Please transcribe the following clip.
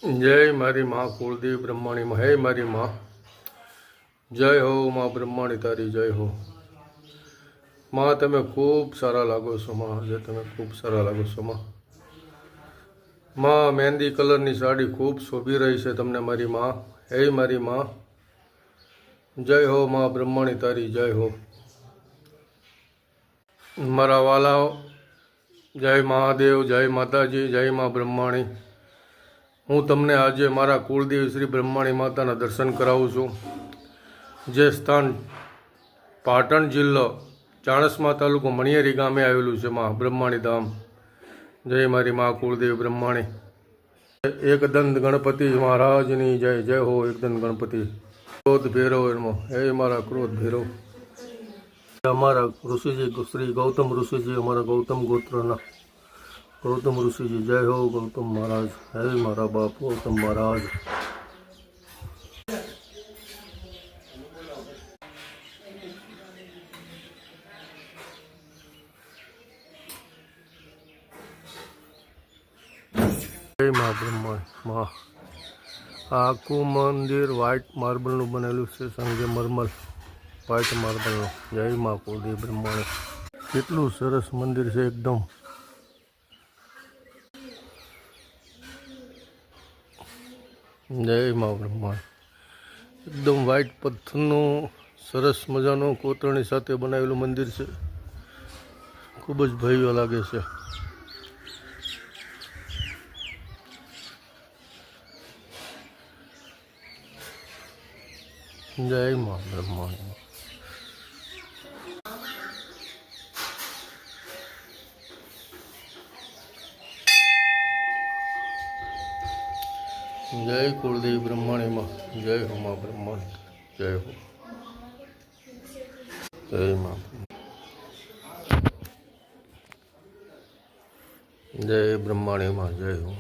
जय मारी माँ कुलदेव ब्रह्माणी माँ। हे मारी माँ, जय हो माँ ब्रह्माणी तारी जय हो। माँ तमे खूब सारा लागो छो। माँ जे तमे खूब सारा लागो छो। माँ मेहंदी कलर साड़ी खूब शोभी रही है तमने मारी माँ। हे मारी माँ, जय हो माँ ब्रह्माणी तारी जय हो। मारा वालाओ, जय महादेव, जय माताजी, जय माँ ब्रह्माणी। हूँ तमने आज मारा कुलदेवी श्री ब्रह्माणी माताना दर्शन करावुं छुं। जे स्थान पाटण जिल्लो चाणस्मा तालुको मणियरी गामे आवेलुं छे माँ ब्रह्माणी धाम। जय मारी माँ कुलदेवी ब्रह्माणी। एकदंत गणपति महाराजनी जय। जय हो एकदंत गणपति। क्रोध भैरव एमो, हे मारा क्रोध भैरव। अमारा ऋषिजी श्री गौतम ऋषिजी, अमारा गौतम गोत्रना गौतम ऋषिजी जय हो। गौतम महाराज, हे मारा बाप गौतम महाराज। जय माँ ब्रह्मा माँ। आखू मंदिर व्हाइट मार्बल बनेलू है, संगे मरमल व्हाइट मार्बल। जय माँ कुलदेवी ब्रह्माणी। કેટલું સરસ મંદિર છે એકદમ। જય મા બ્રહ્મા। એકદમ વ્હાઇટ પથ્થરનું સરસ મજાનું કોતરણી સાથે બનાવેલું મંદિર છે। ખૂબ જ ભવ્ય લાગે છે। જય મા બ્રહ્મા। जय कुलदेवी ब्रह्माणी माँ। जय हो माँ ब्रह्माणी जय हो। जय माँ, जय ब्रह्माणी माँ जय हो।